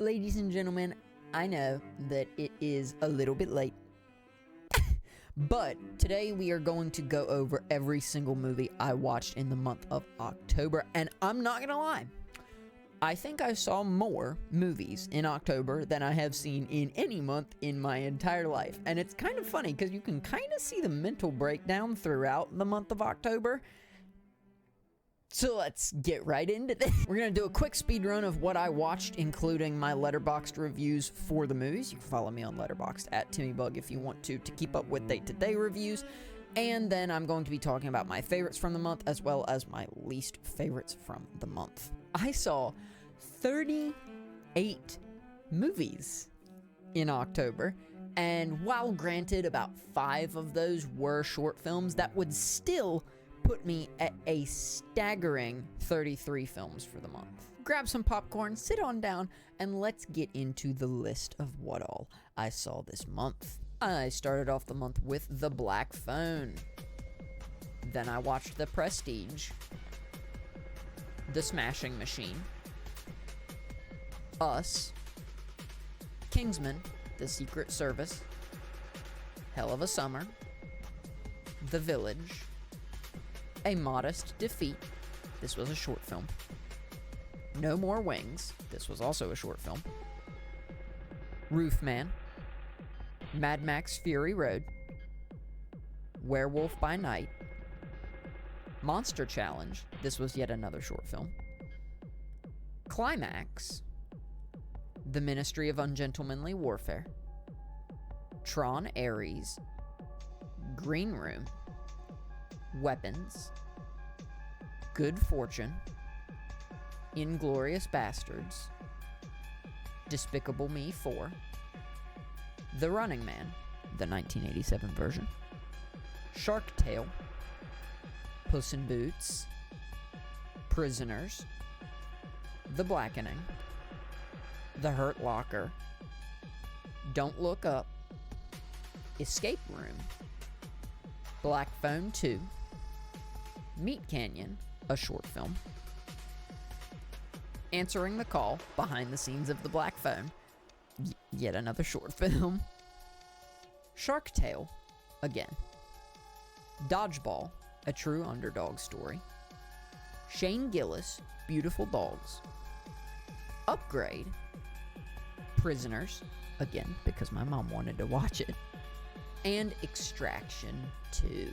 Ladies and gentlemen, I know that it is a little bit late, but today we are going to go over every single movie I watched in the month of October, and I'm not gonna lie, I think I saw more movies in October than I have seen in any month in my entire life. And it's kind of funny because you can kind of see the mental breakdown throughout the month of October. So let's get right into this. We're going to do a quick speed run of what I watched, including my Letterboxd reviews for the movies. You can follow me on Letterboxd at TimmyBug if you want to keep up with day-to-day reviews. And then I'm going to be talking about my favorites from the month as well as my least favorites from the month. I saw 38 movies in October, and while granted about 5 of those were short films, that would still put me at a staggering 33 films for the month. Grab some popcorn, sit on down, and let's get into the list of what all I saw this month. I started off the month with The Black Phone. Then I watched The Prestige, The Smashing Machine, Us, Kingsman, The Secret Service, Hell of a Summer, The Village, A Modest Defeat, this was a short film, No More Wings, this was also a short film, Roofman, Mad Max Fury Road, Werewolf by Night, Monster Challenge, this was yet another short film, Climax, The Ministry of Ungentlemanly Warfare, Tron Ares, Green Room, Weapons, Good Fortune, Inglourious Bastards, Despicable Me 4, The Running Man, the 1987 version, Shark Tale, Puss in Boots, Prisoners, The Blackening, The Hurt Locker, Don't Look Up, Escape Room, Black Phone 2, Meat Canyon, a short film, Answering the Call, behind the scenes of The Black Phone, yet another short film, Shark Tale, again, Dodgeball, a true underdog story, Shane Gillis, Beautiful Dogs, Upgrade, Prisoners, again, because my mom wanted to watch it, and Extraction 2.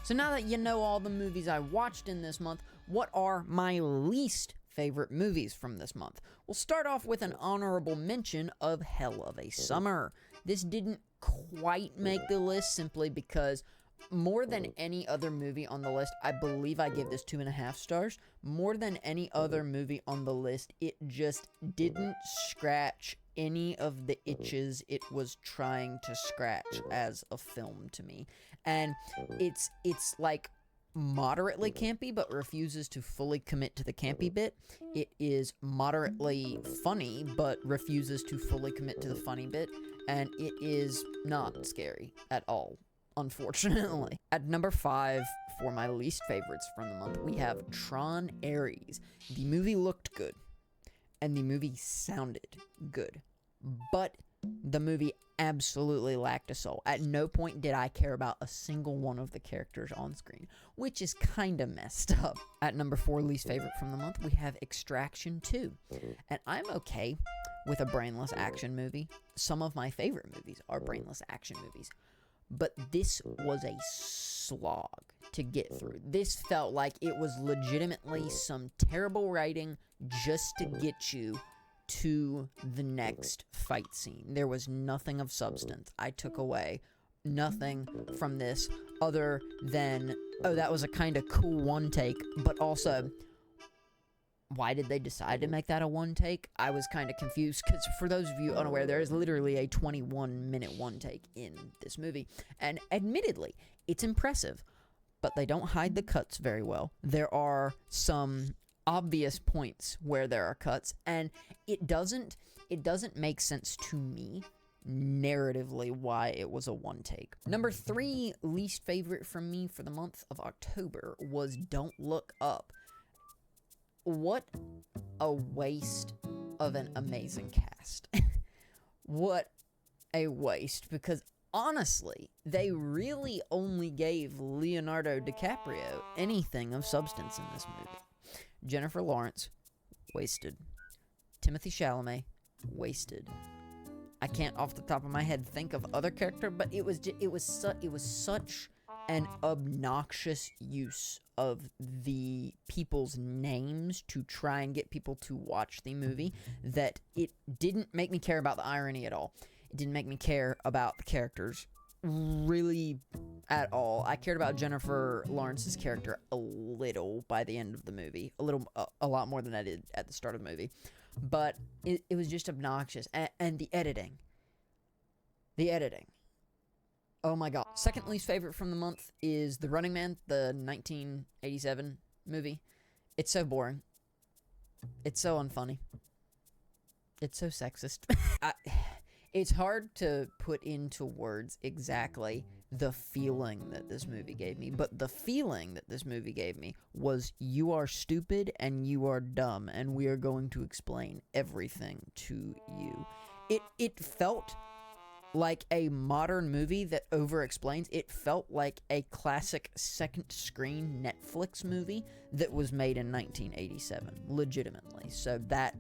So now that you know all the movies I watched in this month, what are my least favorite movies from this month? We'll start off with an honorable mention of Hell of a Summer. This didn't quite make the list simply because more than any other movie on the list, I believe I gave this 2.5 stars. More than any other movie on the list, it just didn't scratch any of the itches it was trying to scratch as a film to me. And it's like moderately campy, but refuses to fully commit to the campy bit. It is moderately funny, but refuses to fully commit to the funny bit. And it is not scary at all, unfortunately. At number 5, for my least favorites from the month, we have Tron Ares. The movie looked good, and the movie sounded good, but the movie absolutely lacked a soul. At no point did I care about a single one of the characters on screen, which is kind of messed up. At number 4, least favorite from the month, we have Extraction 2, and I'm okay with a brainless action movie. Some of my favorite movies are brainless action movies, but this was a slog to get through. This felt like it was legitimately some terrible writing just to get you to the next fight scene. There was nothing of substance. I took away nothing from this other than, oh, that was a kind of cool one take, but also, why did they decide to make that a one take? I was kind of confused, because for those of you unaware, there is literally a 21-minute one take in this movie, and admittedly, it's impressive, but they don't hide the cuts very well. There are some obvious points where there are cuts, and it doesn't make sense to me narratively why it was a one take. Number 3 least favorite from me for the month of October was Don't Look Up. what a waste of an amazing cast. What a waste, because honestly, they really only gave Leonardo DiCaprio anything of substance in this movie. Jennifer Lawrence, wasted. Timothée Chalamet, wasted. I can't off the top of my head think of other character, but it was such an obnoxious use of the people's names to try and get people to watch the movie that it didn't make me care about the irony at all. It didn't make me care about the characters really at all. I cared about Jennifer Lawrence's character a little by the end of the movie, a lot more than I did at the start of the movie, but it was just obnoxious. And the editing. Oh my god. Second least favorite from the month is The Running Man, the 1987 movie. It's so boring. It's so unfunny. It's so sexist. It's hard to put into words exactly the feeling that this movie gave me, but the feeling that this movie gave me was, you are stupid and you are dumb, and we are going to explain everything to you. It felt like a modern movie that over-explains. It felt like a classic second-screen Netflix movie that was made in 1987, legitimately. So that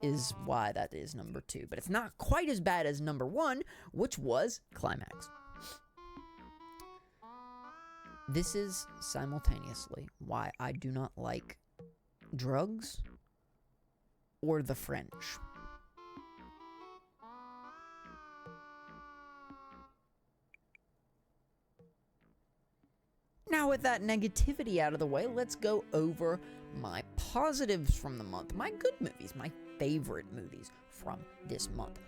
is why that is number 2. But it's not quite as bad as number 1, which was Climax. This is simultaneously why I do not like drugs or the French. Now, with that negativity out of the way, let's go over my positives from the month. My good movies, my favorite movies from this month.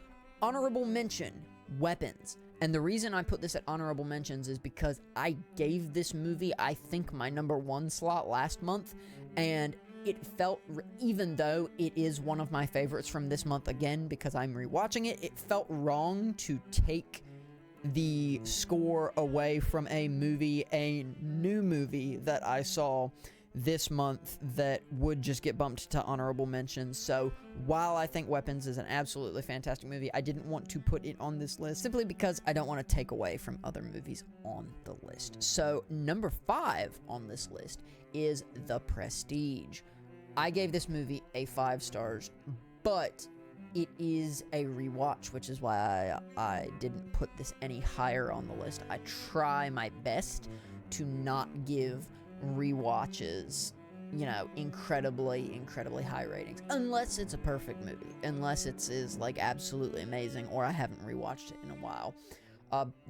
Honorable mention, Weapons. And the reason I put this at honorable mentions is because I gave this movie, I think, my number 1 slot last month, and it felt, even though it is one of my favorites from this month again, because I'm rewatching it, it felt wrong to take the score away from a new movie that I saw this month that would just get bumped to honorable mentions. So while I think Weapons is an absolutely fantastic movie, I didn't want to put it on this list simply because I don't want to take away from other movies on the list. So number 5 on this list is The Prestige. I gave this movie a 5 stars, but it is a rewatch, which is why I didn't put this any higher on the list. I try my best to not give rewatches, incredibly high ratings, unless it's a perfect movie, unless it is like absolutely amazing, or I haven't rewatched it in a while.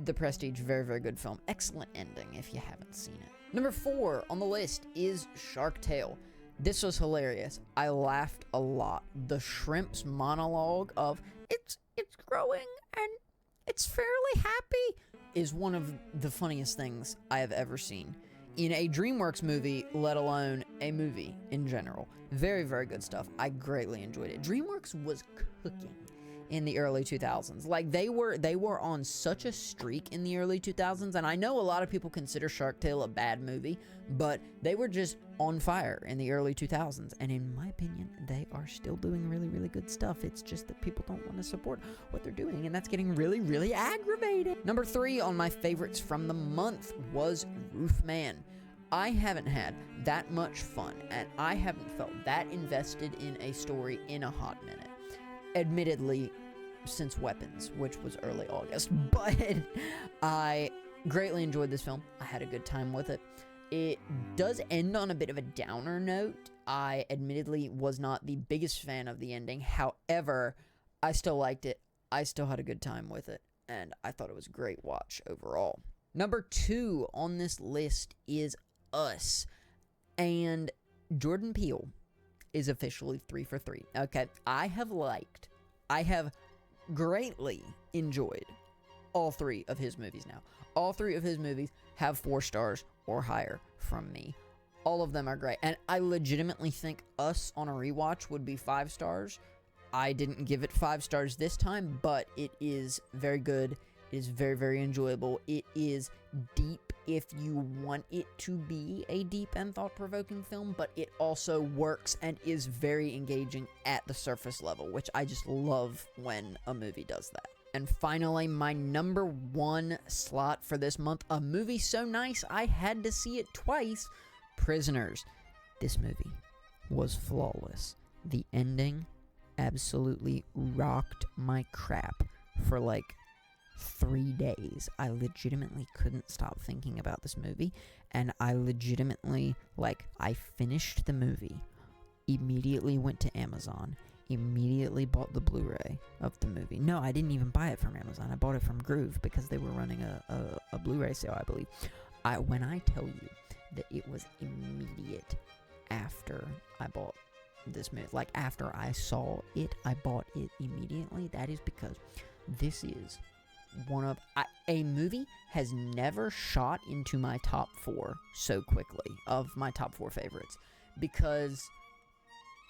The Prestige, very, very good film. Excellent ending if you haven't seen it. Number 4 on the list is Shark Tale. This was hilarious. I laughed a lot. The shrimp's monologue of, it's growing and it's fairly happy, is one of the funniest things I have ever seen in a DreamWorks movie, let alone a movie in general. Very, very good stuff. I greatly enjoyed it. DreamWorks was cooking in the early 2000s. Like, they were on such a streak in the early 2000s, and I know a lot of people consider Shark Tale a bad movie, but they were just on fire in the early 2000s, and in my opinion, they are still doing really, really good stuff. It's just that people don't want to support what they're doing, and that's getting really, really aggravating. Number 3 on my favorites from the month was Roofman. I haven't had that much fun, and I haven't felt that invested in a story in a hot minute. Admittedly, since Weapons, which was early August, but I greatly enjoyed this film. I had a good time with it. It does end on a bit of a downer note. I admittedly was not the biggest fan of the ending. However, I still liked it. I still had a good time with it, and I thought it was a great watch overall. Number 2 on this list is Us, and Jordan Peele is officially 3 for 3. Okay, I have greatly enjoyed all 3 of his movies now. All 3 of his movies have 4 stars or higher from me. All of them are great, and I legitimately think Us on a rewatch would be 5 stars. I didn't give it 5 stars this time, but it is very good. It is very, very enjoyable. It is deep if you want it to be a deep and thought-provoking film, but it also works and is very engaging at the surface level, which I just love when a movie does that. And finally, my number 1 slot for this month, a movie so nice I had to see it twice, Prisoners. This movie was flawless. The ending absolutely rocked my crap for like 3 days. I legitimately couldn't stop thinking about this movie, and I legitimately, I finished the movie, immediately went to Amazon, immediately bought the Blu-ray of the movie. No, I didn't even buy it from Amazon. I bought it from Groove because they were running a Blu-ray sale, I believe. When I tell you that it was immediate after I bought this movie, after I saw it, I bought it immediately. That is because this is one of a movie has never shot into my top 4 so quickly of my top 4 favorites, because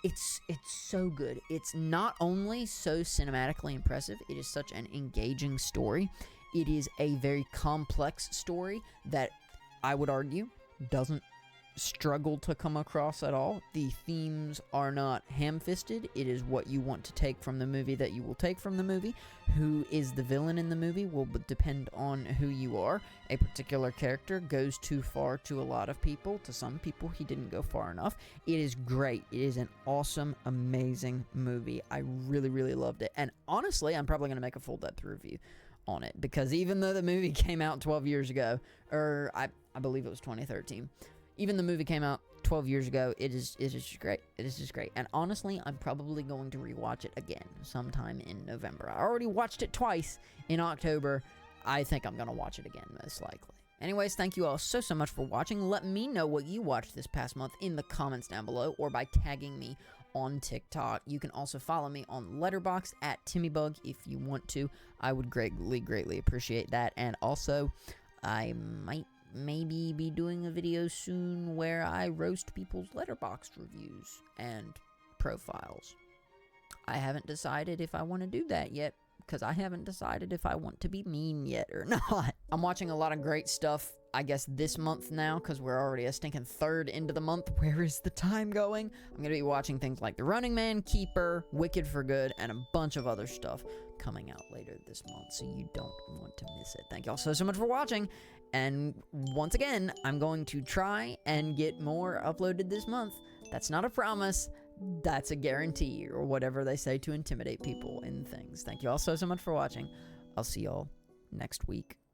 it's so good. It's not only so cinematically impressive, it is such an engaging story. It is a very complex story that I would argue doesn't struggle to come across at all. The themes are not ham-fisted. It is what you want to take from the movie that you will take from the movie. Who is the villain in the movie will depend on who you are. A particular character goes too far to a lot of people. To some people, he didn't go far enough. It is great. It is an awesome, amazing movie. I really, really loved it. And honestly, I'm probably going to make a full-depth review on it, because even though the movie came out 12 years ago, or I believe it was 2013, even the movie came out 12 years ago, it is just great. It is just great. And honestly, I'm probably going to rewatch it again sometime in November. I already watched it twice in October. I think I'm going to watch it again, most likely. Anyways, thank you all so much for watching. Let me know what you watched this past month in the comments down below, or by tagging me on TikTok. You can also follow me on Letterboxd at TimmyBug if you want to. I would greatly appreciate that. And also, I might maybe be doing a video soon where I roast people's Letterboxd reviews and profiles. I haven't decided if I want to do that yet, because I haven't decided if I want to be mean yet or not. I'm watching a lot of great stuff, I guess, this month now, because we're already a stinking third into the month. Where is the time going? I'm going to be watching things like The Running Man, Keeper, Wicked for Good, and a bunch of other stuff coming out later this month, so you don't want to miss it. Thank you all so much for watching, and once again, I'm going to try and get more uploaded this month. That's not a promise. That's a guarantee, or whatever they say to intimidate people in things. Thank you all so much for watching. I'll see y'all next week.